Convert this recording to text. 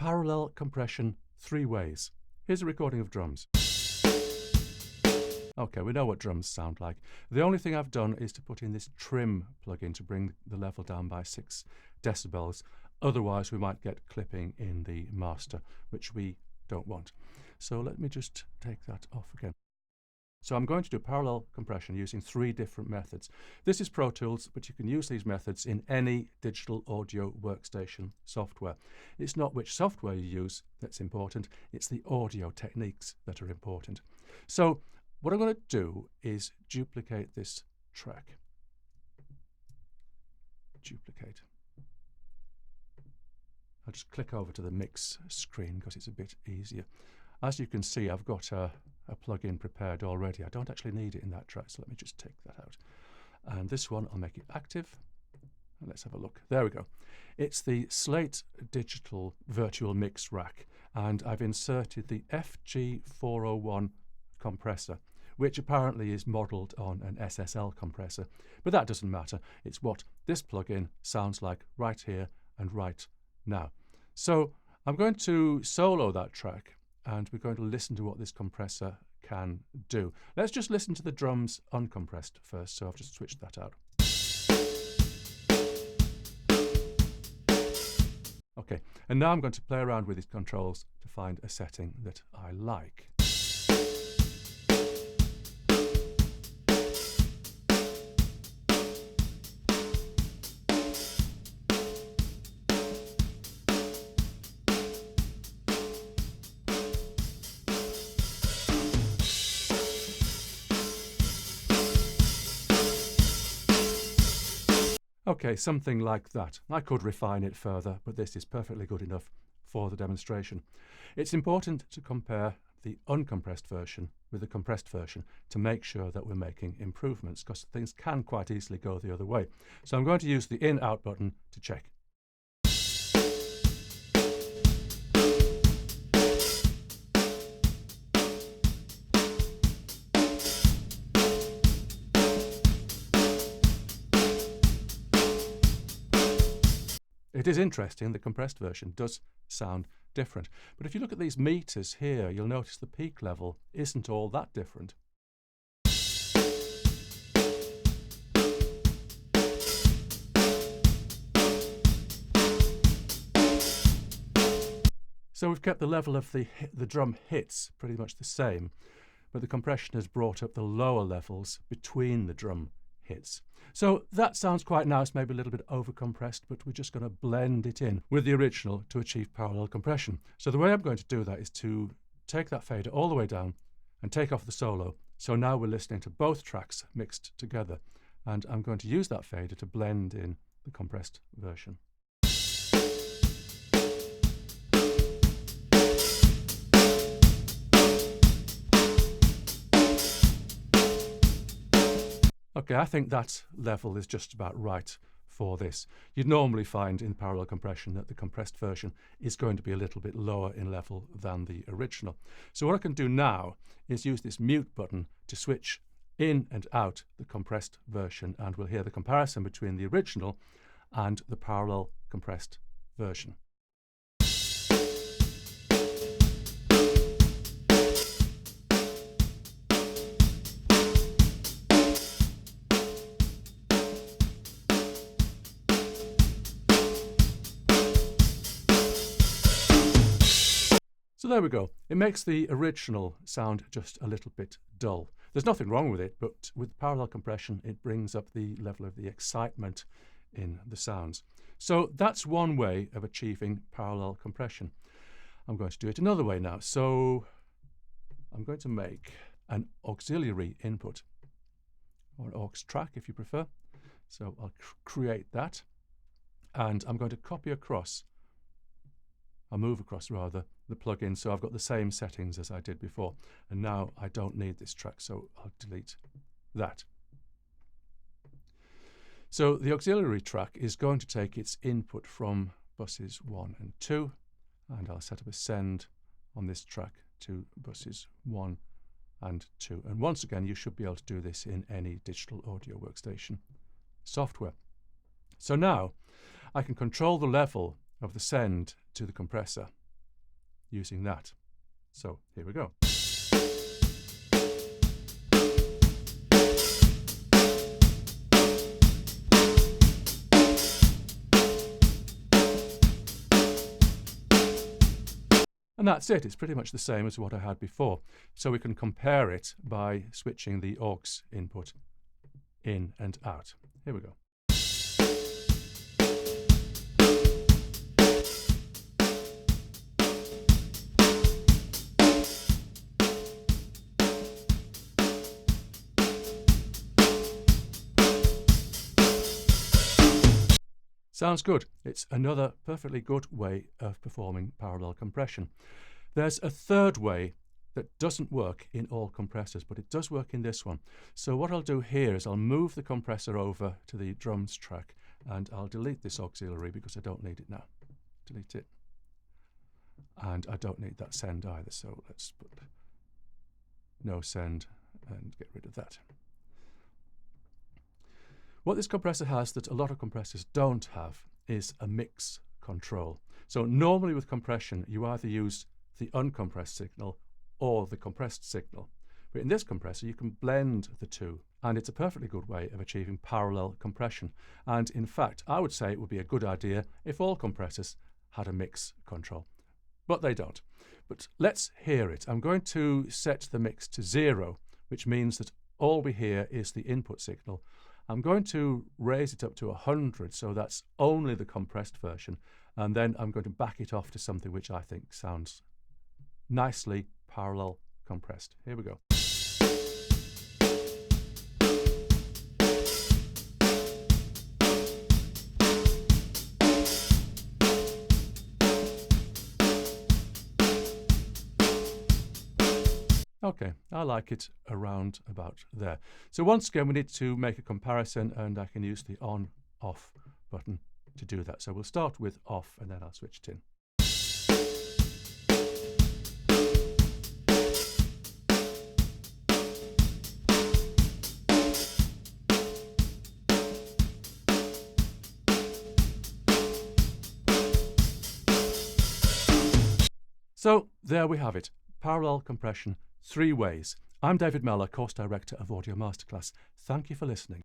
Parallel compression 3 ways. Here's a recording of drums. Okay, we know what drums sound like. The only thing I've done is to put in this trim plugin to bring the level down by 6 decibels. Otherwise, we might get clipping in the master, which we don't want. So let me just take that off again. So I'm going to do parallel compression using 3 different methods. This is Pro Tools, but you can use these methods in any digital audio workstation software. It's not which software you use that's important, it's the audio techniques that are important. So what I'm going to do is duplicate this track. Duplicate. I'll just click over to the mix screen because it's a bit easier. As you can see, I've got a plugin prepared already. I don't actually need it in that track, so let me just take that out. And this one, I'll make it active. And let's have a look. There we go. It's the Slate Digital Virtual Mix Rack, and I've inserted the FG-401 compressor, which apparently is modelled on an SSL compressor. But that doesn't matter. It's what this plugin sounds like right here and right now. So I'm going to solo that track, and we're going to listen to what this compressor can do. Let's just listen to the drums uncompressed first, so I've just switched that out. Okay, and now I'm going to play around with these controls to find a setting that I like. Okay, something like that. I could refine it further, but this is perfectly good enough for the demonstration. It's important to compare the uncompressed version with the compressed version to make sure that we're making improvements, because things can quite easily go the other way. So I'm going to use the in-out button to check. It is interesting, the compressed version does sound different. But if you look at these meters here, you'll notice the peak level isn't all that different. So we've kept the level of the drum hits pretty much the same, but the compression has brought up the lower levels between the drum hits. So that sounds quite nice, maybe a little bit overcompressed, but we're just going to blend it in with the original to achieve parallel compression. So the way I'm going to do that is to take that fader all the way down and take off the solo. So now we're listening to both tracks mixed together, and I'm going to use that fader to blend in the compressed version. Okay, I think that level is just about right for this. You'd normally find in parallel compression that the compressed version is going to be a little bit lower in level than the original. So what I can do now is use this mute button to switch in and out the compressed version, and we'll hear the comparison between the original and the parallel compressed version. So there we go. It makes the original sound just a little bit dull. There's nothing wrong with it, but with parallel compression, it brings up the level of the excitement in the sounds. So that's one way of achieving parallel compression. I'm going to do it another way now. So I'm going to make an auxiliary input, or an aux track if you prefer. So I'll create that, and I'm going to copy across, I'll move across rather, the plugin, so I've got the same settings as I did before. And now I don't need this track, so I'll delete that. So the auxiliary track is going to take its input from buses 1 and 2, and I'll set up a send on this track to buses 1 and 2. And once again, you should be able to do this in any digital audio workstation software. So now I can control the level of the send to the compressor using that. So here we go. And that's it. It's pretty much the same as what I had before. So we can compare it by switching the aux input in and out. Here we go. Sounds good. It's another perfectly good way of performing parallel compression. There's a third way that doesn't work in all compressors, but it does work in this one. So what I'll do here is I'll move the compressor over to the drums track, and I'll delete this auxiliary because I don't need it now. Delete it. And I don't need that send either, so let's put no send and get rid of that. What this compressor has that a lot of compressors don't have is a mix control. So normally with compression, you either use the uncompressed signal or the compressed signal. But in this compressor, you can blend the two, and it's a perfectly good way of achieving parallel compression. And in fact, I would say it would be a good idea if all compressors had a mix control, but they don't. But let's hear it. I'm going to set the mix to 0, which means that all we hear is the input signal. I'm going to raise it up to 100, so that's only the compressed version, and then I'm going to back it off to something which I think sounds nicely parallel compressed. Here we go. Okay, I like it around about there. So once again, we need to make a comparison, and I can use the on-off button to do that. So we'll start with off, and then I'll switch it in. So there we have it, parallel compression 3 ways. I'm David Mellor, Course Director of Audio Masterclass. Thank you for listening.